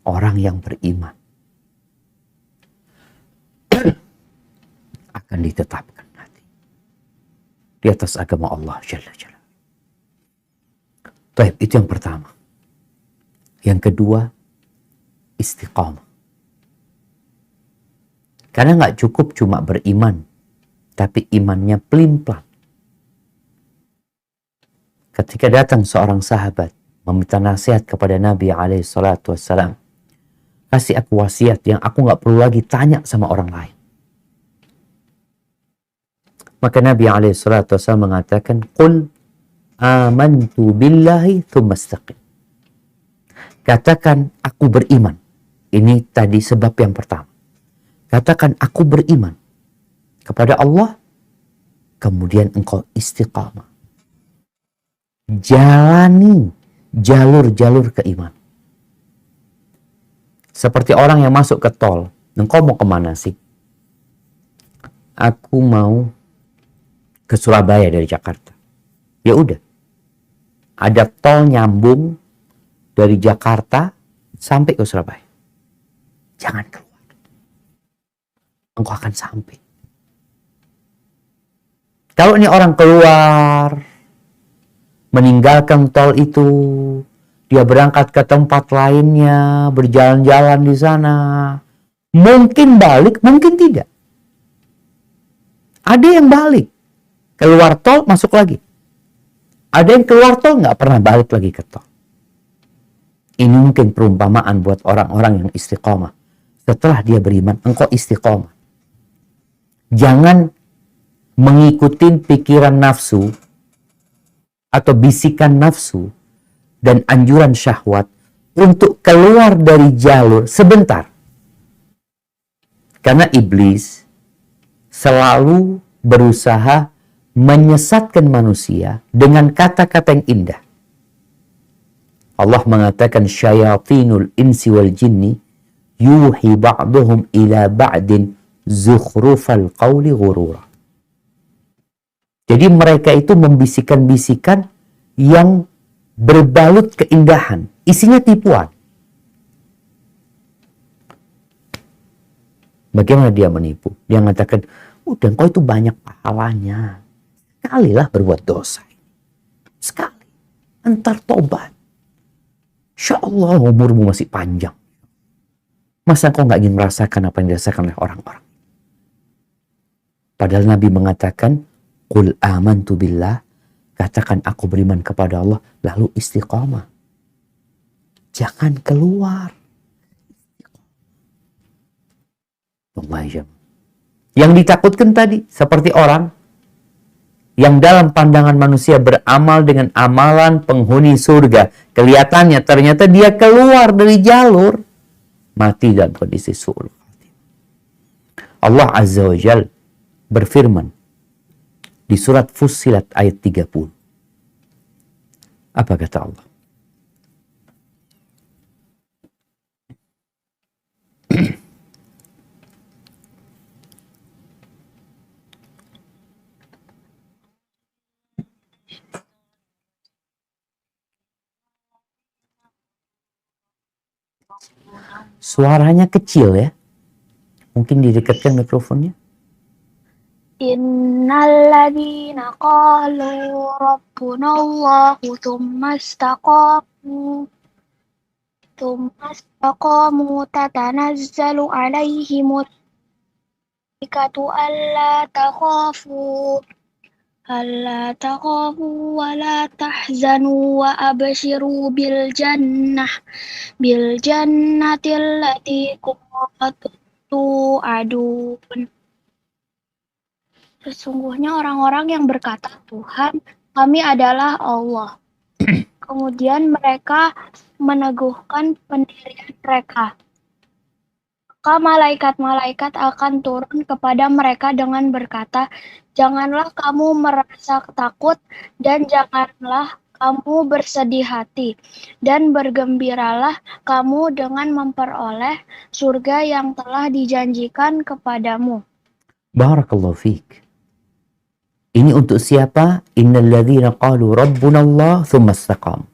orang yang beriman akan ditetapkan nanti di atas agama Allah Jalla Jalla. Baik, itu yang pertama. Yang kedua, istiqamah. Karena nggak cukup cuma beriman, tapi imannya pelin-pelan. Ketika datang seorang sahabat meminta nasihat kepada Nabi SAW, kasih aku wasiat yang aku nggak perlu lagi tanya sama orang lain. Maka Nabi SAW mengatakan, Qul amantu billahi thumma istaqim. Katakan aku beriman. Ini tadi sebab yang pertama. Katakan aku beriman kepada Allah, kemudian engkau istiqamah. Jalani jalur-jalur keiman. Seperti orang yang masuk ke tol. Engkau mau kemana sih? Aku mau ke Surabaya dari Jakarta. Ya udah. Ada tol nyambung dari Jakarta sampai ke Surabaya. Jangan keluar. Engkau akan sampai. Kalau ini orang keluar, meninggalkan tol itu, dia berangkat ke tempat lainnya, berjalan-jalan di sana, mungkin balik, mungkin tidak. Ada yang balik, keluar tol, masuk lagi. Ada yang keluar tol, nggak pernah balik lagi ke tol. Ini mungkin perumpamaan buat orang-orang yang istiqomah. Setelah dia beriman, engkau istiqomah. Jangan mengikuti pikiran nafsu atau bisikan nafsu dan anjuran syahwat untuk keluar dari jalur sebentar. Karena iblis selalu berusaha menyesatkan manusia dengan kata-kata yang indah. Allah mengatakan syayatinul insi wal jinni yuhi ba'duhum ila ba'din zukhrufal qawli ghurura. Jadi mereka itu membisikkan-bisikan yang berbalut keindahan, isinya tipuan. Bagaimana dia menipu? Dia mengatakan, udah engkau itu banyak pahalanya. Sekalilah berbuat dosa. Sekali. Entar tobat. Insya Allah umurmu masih panjang. Masa engkau nggak ingin merasakan apa yang dirasakan oleh orang-orang? Padahal Nabi mengatakan, Qul amantu billah, katakan aku beriman kepada Allah, lalu istiqamah. Jangan keluar. Yang ditakutkan tadi, seperti orang yang dalam pandangan manusia beramal dengan amalan penghuni surga. Kelihatannya ternyata dia keluar dari jalur, mati dalam kondisi su'ul. Allah Azza wa Jalla berfirman di surat Fussilat ayat 30. Apa kata Allah? Suaranya kecil ya. Mungkin didekatkan mikrofonnya. Innalladzina qalu rabbunallahu tsumma istaqamu tatanazzalu alaihimul malaikatu alla takhafu wa la tahzanu wa abshiru bil jannati allati kuntum tu'adun. Sesungguhnya orang-orang yang berkata, Tuhan, kami adalah Allah. Kemudian mereka meneguhkan pendirian mereka. Maka malaikat-malaikat akan turun kepada mereka dengan berkata, janganlah kamu merasa takut dan janganlah kamu bersedih hati. Dan bergembiralah kamu dengan memperoleh surga yang telah dijanjikan kepadamu. Barakallahu fiik. Ini untuk siapa? Innalladzina qalu rabbunallah tsumma istaqam.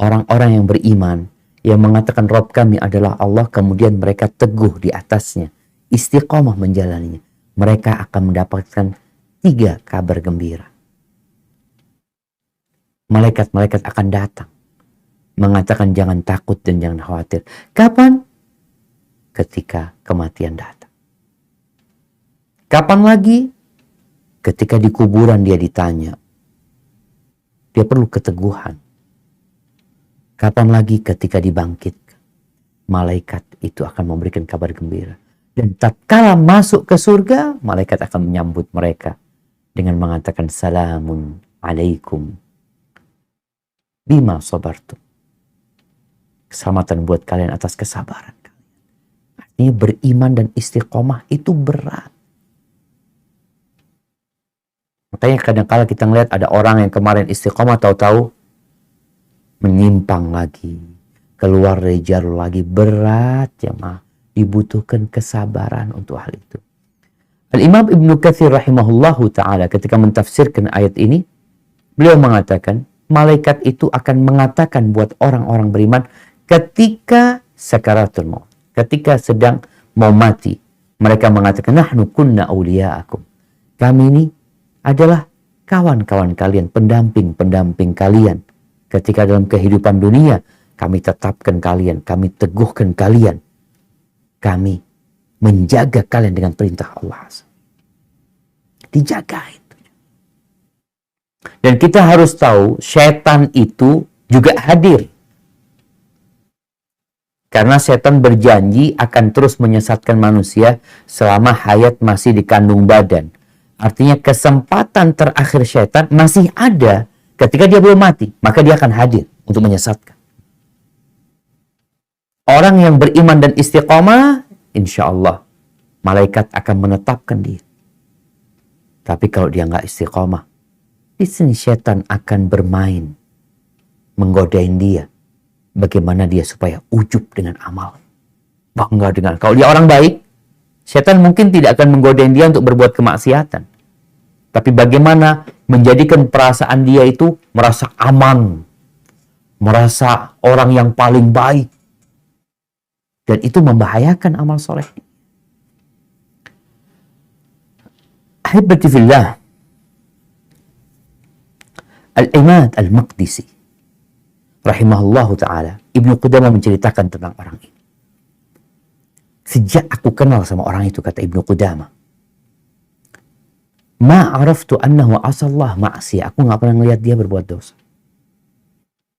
Orang-orang yang beriman, yang mengatakan Rabb kami adalah Allah, kemudian mereka teguh di atasnya, istiqomah menjalaninya, mereka akan mendapatkan 3 kabar gembira. Malaikat-malaikat akan datang mengatakan jangan takut dan jangan khawatir. Kapan? Ketika kematian datang. Kapan lagi? Ketika di kuburan dia ditanya. Dia perlu keteguhan. Kapan lagi? Ketika dibangkitkan. Malaikat itu akan memberikan kabar gembira. Dan tatkala masuk ke surga, malaikat akan menyambut mereka dengan mengatakan salamun alaikum bima sabartum. Keselamatan buat kalian atas kesabaran kalian. Artinya beriman dan istiqomah itu berat. Makanya kadang-kala kita ngelihat ada orang yang kemarin istiqomah tahu-tahu menyimpang lagi, keluar dari jalur lagi. Berat ya mah, dibutuhkan kesabaran untuk hal itu. Al-Imam Ibnu Katsir rahimahullahu ta'ala ketika mentafsirkan ayat ini, beliau mengatakan malaikat itu akan mengatakan buat orang-orang beriman ketika sakaratul maut, ketika sedang mau mati, mereka mengatakan nahnu kunna awliya'akum, kami ini adalah kawan-kawan kalian, pendamping-pendamping kalian ketika dalam kehidupan dunia. Kami tetapkan kalian, kami teguhkan kalian, kami menjaga kalian dengan perintah Allah. Dijaga itu. Dan kita harus tahu setan itu juga hadir. Karena setan berjanji akan terus menyesatkan manusia selama hayat masih di kandung badan. Artinya kesempatan terakhir setan masih ada ketika dia belum mati. Maka dia akan hadir untuk menyesatkan. Orang yang beriman dan istiqomah, insya Allah malaikat akan menetapkan dia. Tapi kalau dia nggak istiqomah, di sini setan akan bermain, menggodain dia. Bagaimana dia supaya ujub dengan amal, bangga dengan. Kalau dia orang baik, setan mungkin tidak akan menggodain dia untuk berbuat kemaksiatan. Tapi bagaimana menjadikan perasaan dia itu merasa aman, merasa orang yang paling baik. Dan itu membahayakan amal soleh. Ahibati fillah, Al-Imad Al-Maqdisi rahimahullahu ta'ala, Ibnu Qudamah menceritakan tentang orang ini. Sejak aku kenal sama orang itu, kata Ibnu Qudamah, ma'araftu annahu asallah ma'asiyah, aku gak pernah melihat dia berbuat dosa.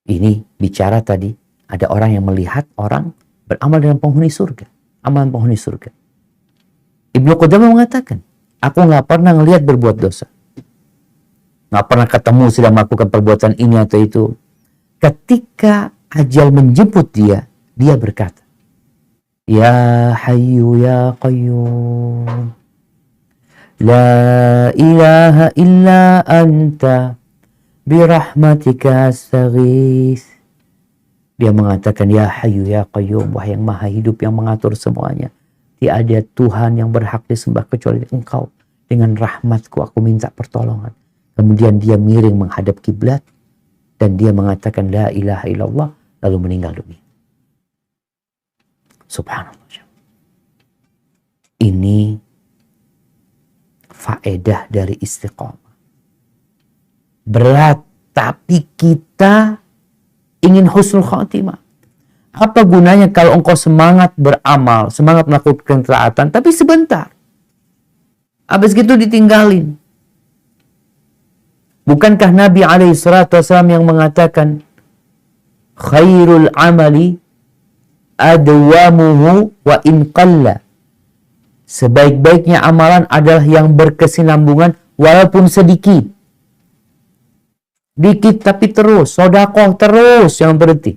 Ini bicara tadi, ada orang yang melihat orang beramal dengan penghuni surga, amalan penghuni surga. Ibnu Qudamah mengatakan, aku gak pernah melihat berbuat dosa, gak pernah ketemu sedang melakukan perbuatan ini atau itu. Ketika ajal menjemput dia, dia berkata, Ya Hayyu Ya Qayyum, La ilaha illa anta, birahmatika astaghis. Dia mengatakan, Ya Hayyu Ya Qayyum, wahai yang maha hidup yang mengatur semuanya. Tiada Tuhan yang berhak disembah kecuali Engkau. Dengan rahmatku aku minta pertolongan. Kemudian dia miring menghadap kiblat. Dan dia mengatakan la ilaha illallah, lalu meninggal dunia. Subhanallah. Ini faedah dari istiqomah. Berat, tapi kita ingin husnul khatimah. Apa gunanya kalau engkau semangat beramal, semangat melakukan ketaatan, tapi sebentar. Habis itu ditinggalin. Bukankah Nabi SAW yang mengatakan khairul amali adwamuhu wa in qalla. Sebaik-baiknya amalan adalah yang berkesinambungan walaupun sedikit. Dikit tapi terus, sodakoh terus, jangan berhenti.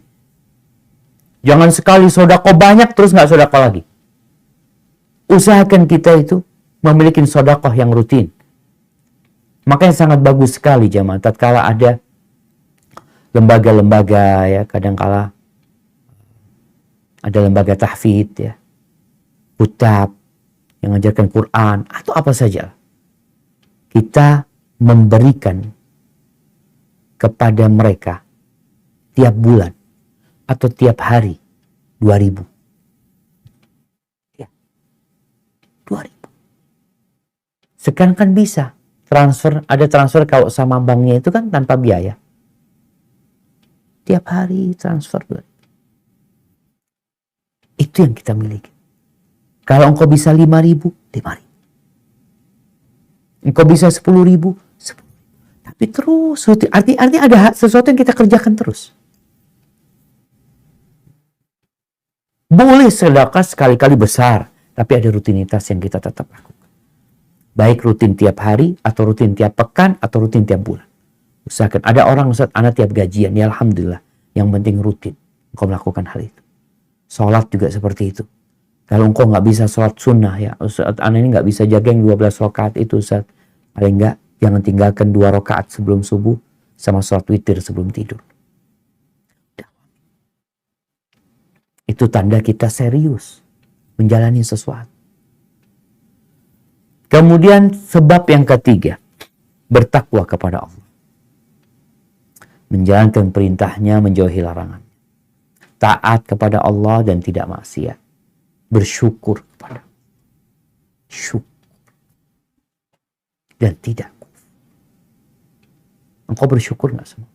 Jangan sekali sodakoh banyak terus nggak sodakoh lagi. Usahakan kita itu memiliki sodakoh yang rutin. Makanya sangat bagus sekali jamaah tatkala ada lembaga-lembaga ya, kadangkala ada lembaga tahfidz ya, kutab yang mengajarkan Quran atau apa saja. Kita memberikan kepada mereka tiap bulan atau tiap hari 2.000? Ya, 2.000. Sekarang kan bisa transfer, ada transfer kalau sama banknya itu kan tanpa biaya. Tiap hari transfer. Itu yang kita miliki. Kalau engkau bisa 5.000, 5.000. Engkau bisa 10.000, 10.000. Tapi terus, artinya ada sesuatu yang kita kerjakan terus. Boleh sedekah sekali-kali besar, tapi ada rutinitas yang kita tetap lakukan. Baik rutin tiap hari, atau rutin tiap pekan, atau rutin tiap bulan. Usahakan. Ada orang, Ustaz, anak tiap gajian, ya alhamdulillah. Yang penting rutin, engkau melakukan hal itu. Sholat juga seperti itu. Kalau engkau nggak bisa sholat sunnah, ya Ustaz, anak ini nggak bisa jaga yang 12 rakaat itu, Ustaz. Paling nggak, jangan tinggalkan 2 rakaat sebelum subuh, sama sholat witir sebelum tidur. Itu tanda kita serius menjalani sesuatu. Kemudian sebab yang ketiga, bertakwa kepada Allah. Menjalankan perintahnya, menjauhi larangan. Taat kepada Allah dan tidak maksiat. Bersyukur kepada Allah. Syukur. Dan tidak kufur. Engkau bersyukur gak semua?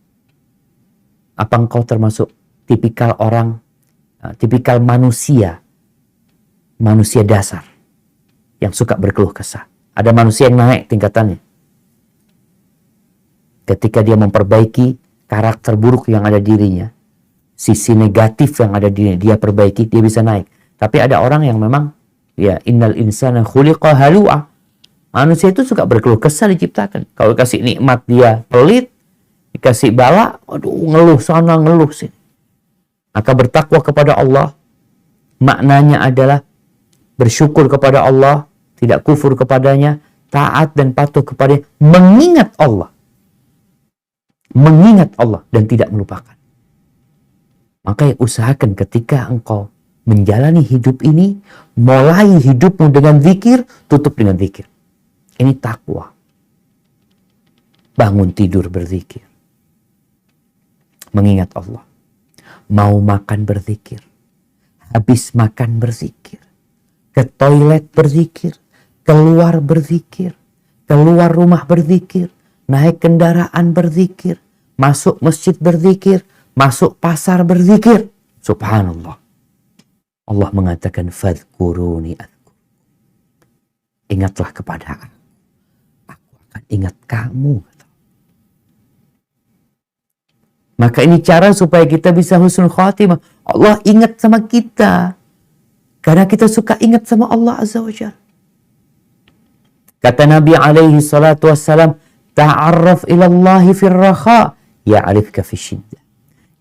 Apa engkau termasuk tipikal orang, tipikal manusia dasar yang suka berkeluh kesah? Ada manusia yang naik tingkatannya ketika dia memperbaiki karakter buruk yang ada di dirinya, sisi negatif yang ada di dirinya, dia perbaiki, dia bisa naik. Tapi ada orang yang memang, ya, innal insana khuliqa halu'a. Manusia itu suka berkeluh kesah diciptakan. Kalau kasih nikmat dia pelit, dikasih bala, aduh, ngeluh sana, ngeluh sini. Maka bertakwa kepada Allah, maknanya adalah bersyukur kepada Allah, tidak kufur kepadanya, taat dan patuh kepadanya, mengingat Allah. Mengingat Allah dan tidak melupakan. Maka usahakan ketika engkau menjalani hidup ini, mulai hidupmu dengan zikir, tutup dengan zikir. Ini takwa. Bangun tidur berzikir. Mengingat Allah. Mau makan berzikir. Habis makan berzikir. Ke toilet berzikir. Keluar berzikir. Keluar rumah berzikir. Naik kendaraan berzikir. Masuk masjid berzikir. Masuk pasar berzikir. Subhanallah. Allah mengatakan, fadhkuruni adhkur. Ingatlah kepada aku. Aku akan ingat kamu. Maka ini cara supaya kita bisa husnul khatimah. Allah ingat sama kita. Karena kita suka ingat sama Allah Azza wa Jalla. Kata Nabi alaihi salatu wassalam, ta'arraf ilallahi firraha, ya'arifka fi syiddah.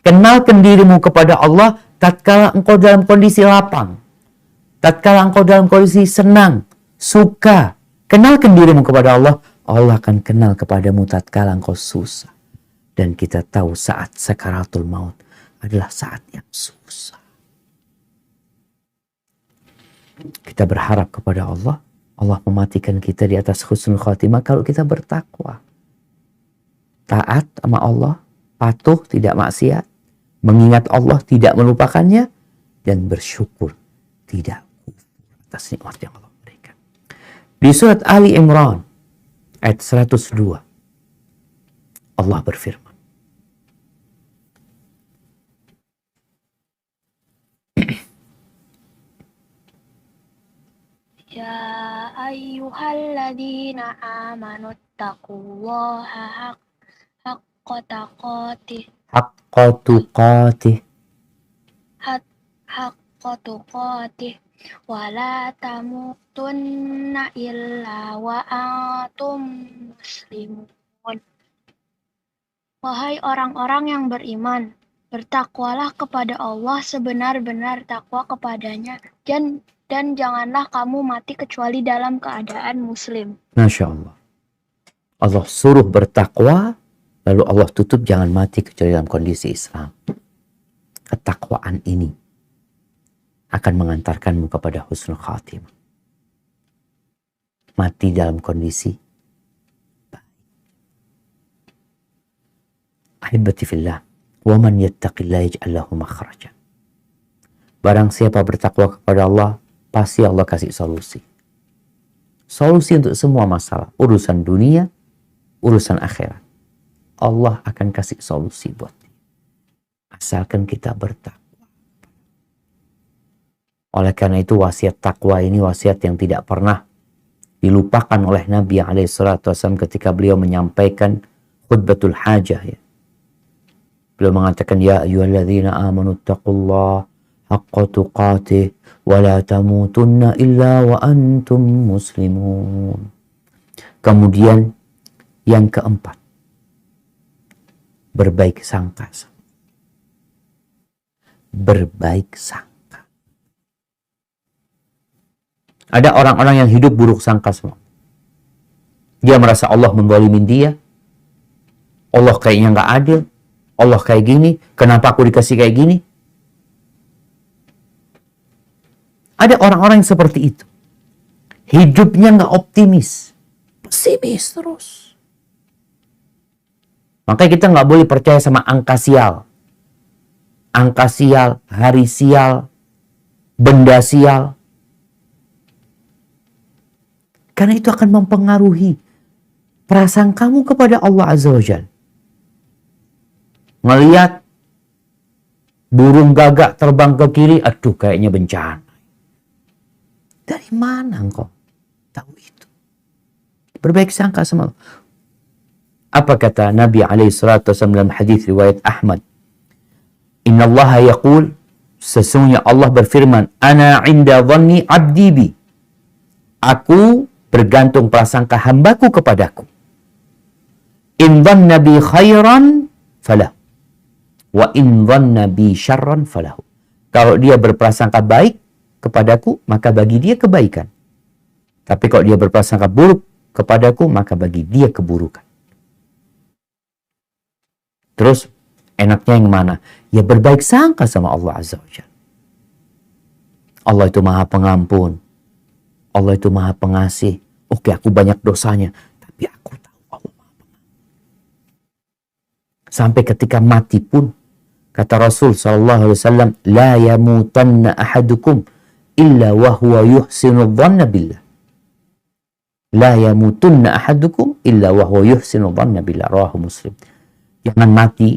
Kenalkan dirimu kepada Allah tatkala engkau dalam kondisi lapang. Tatkala engkau dalam kondisi senang, suka. Kenalkan dirimu kepada Allah. Allah akan kenal kepadamu tatkala engkau susah. Dan kita tahu saat sakaratul maut adalah saat yang susah. Kita berharap kepada Allah. Allah mematikan kita di atas husnul khatimah kalau kita bertakwa. Taat sama Allah, patuh, tidak maksiat, mengingat Allah, tidak melupakannya, dan bersyukur, tidak kufur atas nikmat yang Allah berikan. Di surat Ali Imran, ayat 102, Allah berfirman, Ya ayyuhalladzina amanu taqullaha haqqa taqatih haqqa tuqatih, haqqa tuqatih wa la tamutunna illa wa antum muslimun. Wahai orang-orang yang beriman, bertakwalah kepada Allah sebenar-benar takwa kepadanya, dan janganlah kamu mati kecuali dalam keadaan muslim. Masya Allah. Allah suruh bertakwa, lalu Allah tutup jangan mati kecuali dalam kondisi Islam. Ketakwaan ini akan mengantarkanmu kepada husnul khatimah. Mati dalam kondisi baik. Ahibati fillah, Wa man yattaqillaha yaj'al lahu makhraja. Barang siapa bertakwa kepada Allah, pasti Allah kasih solusi. Solusi untuk semua masalah, urusan dunia, urusan akhirat. Allah akan kasih solusi buat dia. Asalkan kita bertakwa. Oleh karena itu wasiat takwa ini wasiat yang tidak pernah dilupakan oleh Nabi SAW ketika beliau menyampaikan khutbatul hajah. Ya. Beliau mengatakan, ya ayyuhalladzina amanu taqullaha haqqa tuqatih wa la tamutunna illa wa antum muslimun. Kemudian yang keempat, berbaik sangka. Berbaik sangka. Ada orang-orang yang hidup buruk sangka semua. Dia merasa Allah menzalimin dia. Allah kayaknya nggak adil. Allah kayak gini. Kenapa aku dikasih kayak gini? Ada orang-orang yang seperti itu. Hidupnya nggak optimis. Pesimis terus. Makanya kita nggak boleh percaya sama angka sial. Angka sial, hari sial, benda sial. Karena itu akan mempengaruhi perasaan kamu kepada Allah Azza wa Jalla. Ngelihat burung gagak terbang ke kiri, aduh kayaknya bencana. Dari mana engkau tahu itu? Berbaik sangka sama Allah. Apa kata Nabi SAW dalam hadis riwayat Ahmad? Inna Allah yaqul, sesungguhnya Allah berfirman, ana inda dhanni abdi bi. Aku bergantung prasangka hambaku kepadaku. In dhanna bi khairan falahu. Wa in dhanna bi syarran falahu. Kalau dia berprasangka baik kepadaku, maka bagi dia kebaikan. Tapi kalau dia berprasangka buruk kepadaku, maka bagi dia keburukan. Terus enaknya yang mana? Ya berbaik sangka sama Allah Azza wa Jalla. Allah itu maha pengampun. Allah itu maha pengasih. Oke, aku banyak dosanya, tapi aku tahu Allah maha pengampun. Sampai ketika mati pun, kata Rasul SAW, la yamutanna ahadukum illa wa huwa yuhsinu dhanna billah. La yamutunna ahadukum illa wa huwa yuhsinu dhanna billah. Rawahu Muslim. Jangan mati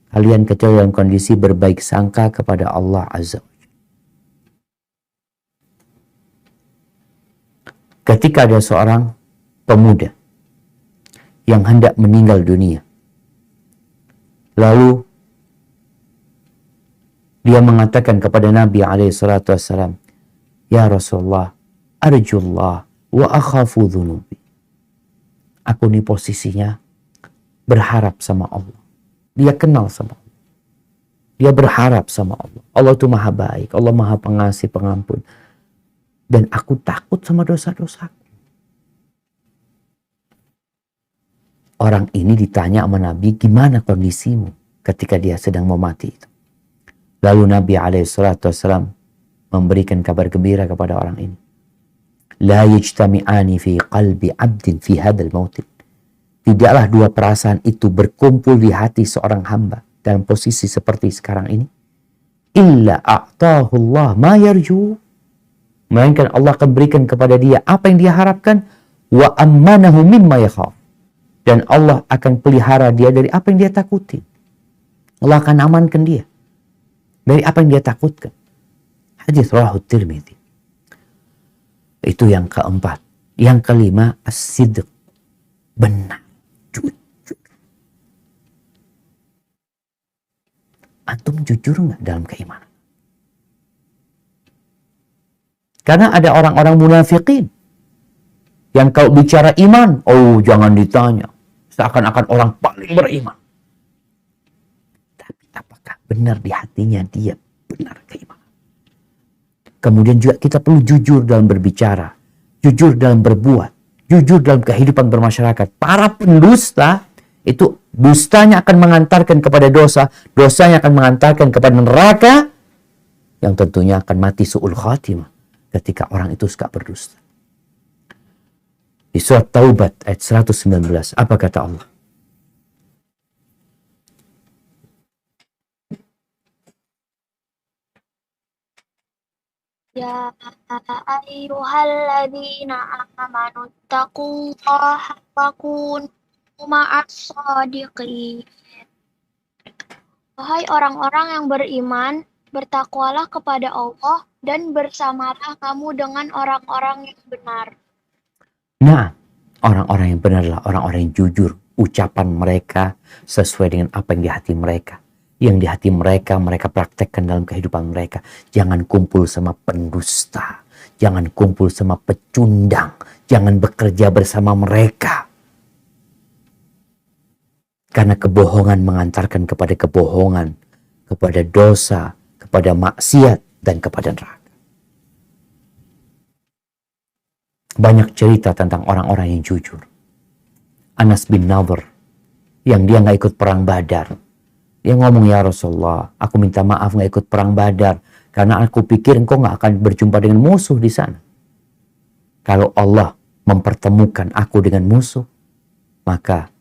kalian kecuali dalam kondisi berbaik sangka kepada Allah Azza wa Jalla. Ketika ada seorang pemuda yang hendak meninggal dunia, lalu dia mengatakan kepada Nabi SAW, ya Rasulullah, arjullah wa akhafu dhunubi. Aku ini posisinya berharap sama Allah. Dia kenal sama Allah. Dia berharap sama Allah. Allah itu maha baik. Allah maha pengasih, pengampun. Dan aku takut sama dosa-dosaku. Orang ini ditanya sama Nabi, gimana kondisimu ketika dia sedang mau mati itu. Lalu Nabi SAW memberikan kabar gembira kepada orang ini. La yajtami'ani fi qalbi abdin fi hadal mautin. Tidaklah dua perasaan itu berkumpul di hati seorang hamba dalam posisi seperti sekarang ini. Illa a'tahu Allah ma yarju. Melainkan Allah akan berikan kepada dia apa yang dia harapkan. Wa ammanahu mimma yakhaf. Dan Allah akan pelihara dia dari apa yang dia takuti. Allah akan amankan dia dari apa yang dia takutkan. Hadis rawahu Tirmidzi. Itu yang keempat. Yang kelima, as-sidq. Benar. Jujur. Antum jujur nggak dalam keimanan? Karena ada orang-orang munafikin yang kalau bicara iman, oh jangan ditanya. Seakan-akan orang paling beriman. Tapi apakah benar di hatinya dia benar keimanan? Kemudian juga kita perlu jujur dalam berbicara. Jujur dalam berbuat. Jujur dalam kehidupan bermasyarakat. Para pendusta itu dustanya akan mengantarkan kepada dosa. Dosanya akan mengantarkan kepada neraka. Yang tentunya akan mati su'ul khatimah. Ketika orang itu suka berdusta. Di surat Taubat ayat 119. Apa kata Allah? Ya ayyuhalladzina amanu taqullaha wa kunu ma'as shadiqin. Wahai orang-orang yang beriman, bertakwalah kepada Allah dan bersamalah kamu dengan orang-orang yang benar. Nah, orang-orang yang benar adalah orang-orang yang jujur. Ucapan mereka sesuai dengan apa yang di hati mereka. Yang di hati mereka, mereka praktekkan dalam kehidupan mereka. Jangan kumpul sama pendusta. Jangan kumpul sama pecundang. Jangan bekerja bersama mereka. Karena kebohongan mengantarkan kepada kebohongan, kepada dosa, kepada maksiat, dan kepada neraka. Banyak cerita tentang orang-orang yang jujur. Anas bin Nadhr, yang dia nggak ikut perang Badar. Dia ngomong, ya Rasulullah, aku minta maaf nggak ikut perang Badar. Karena aku pikir engkau nggak akan berjumpa dengan musuh di sana. Kalau Allah mempertemukan aku dengan musuh, maka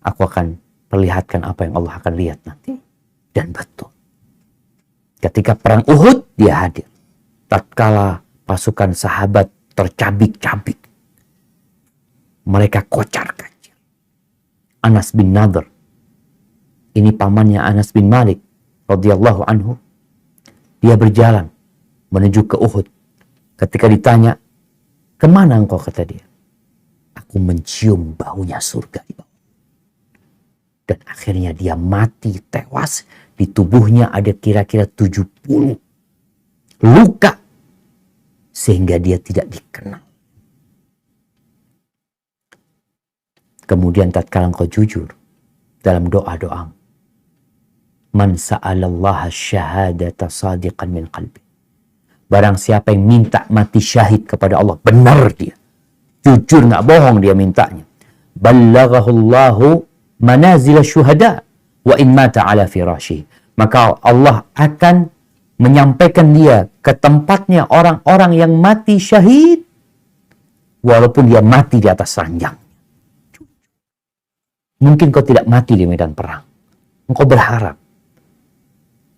aku akan perlihatkan apa yang Allah akan lihat nanti. Dan betul. Ketika perang Uhud, dia hadir. Tatkala pasukan sahabat tercabik-cabik, mereka kocar-kacir. Anas bin Nadhr, ini pamannya Anas bin Malik radhiyallahu anhu, dia berjalan menuju ke Uhud. Ketika ditanya, kemana engkau, kata dia, aku mencium baunya surga di bawah. Dan akhirnya dia mati, tewas. Di tubuhnya ada kira-kira 70 luka, sehingga dia tidak dikenal. Kemudian tatkala engkau jujur dalam doa-doamu, man sa'alallaha syahadata sadiqan min qalbi. Barang siapa yang minta mati syahid kepada Allah, benar dia. Jujur, nggak bohong dia mintanya. Ballaghahullahu manazil syuhada wa in mata ala firashi. Maka Allah akan menyampaikan dia ke tempatnya orang-orang yang mati syahid, walaupun dia mati di atas ranjang. Mungkin kau tidak mati di medan perang. Engkau berharap.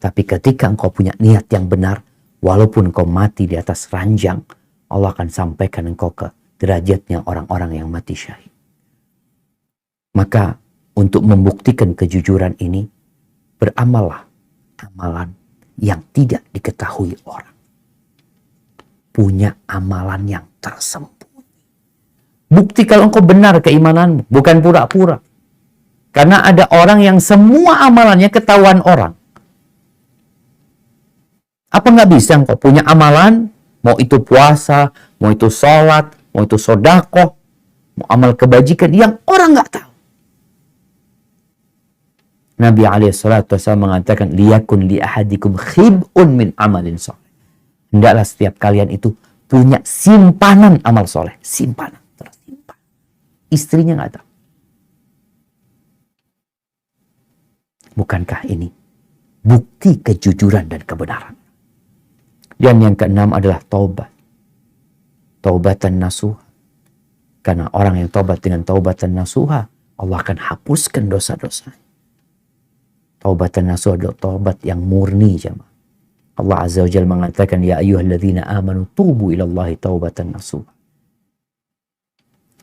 Tapi ketika engkau punya niat yang benar, walaupun engkau mati di atas ranjang, Allah akan sampaikan engkau ke derajatnya orang-orang yang mati syahid. Maka untuk membuktikan kejujuran ini, beramallah amalan yang tidak diketahui orang. Punya amalan yang tersembunyi. Bukti kalau engkau benar keimananmu, bukan pura-pura. Karena ada orang yang semua amalannya ketahuan orang. Apa nggak bisa engkau punya amalan, mau itu puasa, mau itu sholat, mau itu sodakoh, mau amal kebajikan yang orang nggak tahu. Nabi SAW mengatakan, liyakun li ahadikum khib'un min amalin soleh. Hendaklah setiap kalian itu punya simpanan amal soleh. Simpanan, tersimpan. Istrinya nggak tahu. Bukankah ini bukti kejujuran dan kebenaran? Dan yang keenam adalah taubat. Taubatan nasuha. Karena orang yang taubat dengan taubatan nasuha, Allah akan hapuskan dosa-dosa. Taubatan nasuha adalah taubat yang murni, jemaah. Allah Azza wa Jalla mengatakan, ya ayyuhalladzina amanu tubu ilallahi taubatan nasuha.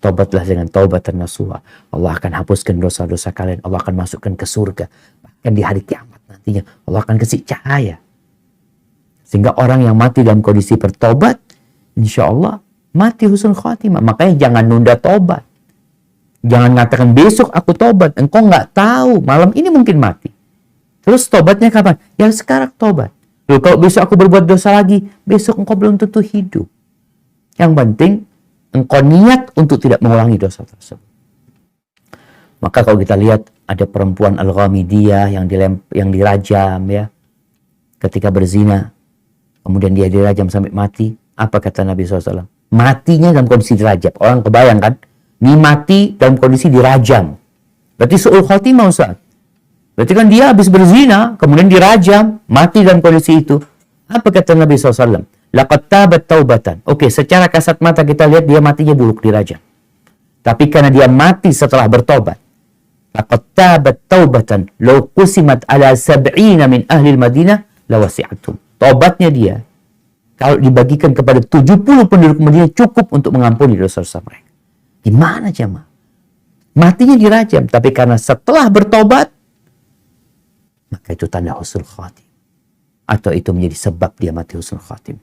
Taubatlah dengan taubatan nasuha. Allah akan hapuskan dosa-dosa kalian. Allah akan masukkan ke surga. Bahkan di hari kiamat nantinya Allah akan kasih cahaya. Sehingga orang yang mati dalam kondisi bertobat, insya Allah mati husnul khatimah. Makanya jangan nunda tobat. Jangan mengatakan besok aku tobat. Engkau nggak tahu malam ini mungkin mati. Terus tobatnya kapan? Ya sekarang tobat. Loh, kalau besok aku berbuat dosa lagi, besok engkau belum tentu hidup. Yang penting engkau niat untuk tidak mengulangi dosa tersebut. Maka kalau kita lihat ada perempuan Al-Ghamidiyah yang dirajam, ya, ketika berzina, kemudian dia dirajam sampai mati. Apa kata Nabi SAW? Matinya dalam kondisi dirajam. Orang kebayang kan? Ini mati dalam kondisi dirajam. Berarti su'ul khotimah, Ustaz. Berarti kan dia habis berzina, kemudian dirajam, mati dalam kondisi itu. Apa kata Nabi SAW? Laqad tabat taubatan. Oke, secara kasat mata kita lihat dia matinya buruk, dirajam. Tapi karena dia mati setelah bertobat. Laqad tabat taubatan law qusimat ala sab'ina min ahli Madinah lawasi'atum. Tobatnya dia kalau dibagikan kepada 70 penduduk Madinah cukup untuk mengampuni dosa-dosa mereka. Gimana jemaah? Matinya dirajam, tapi karena setelah bertobat, maka itu tanda husnul khatim. Atau itu menjadi sebab dia mati husnul khatim.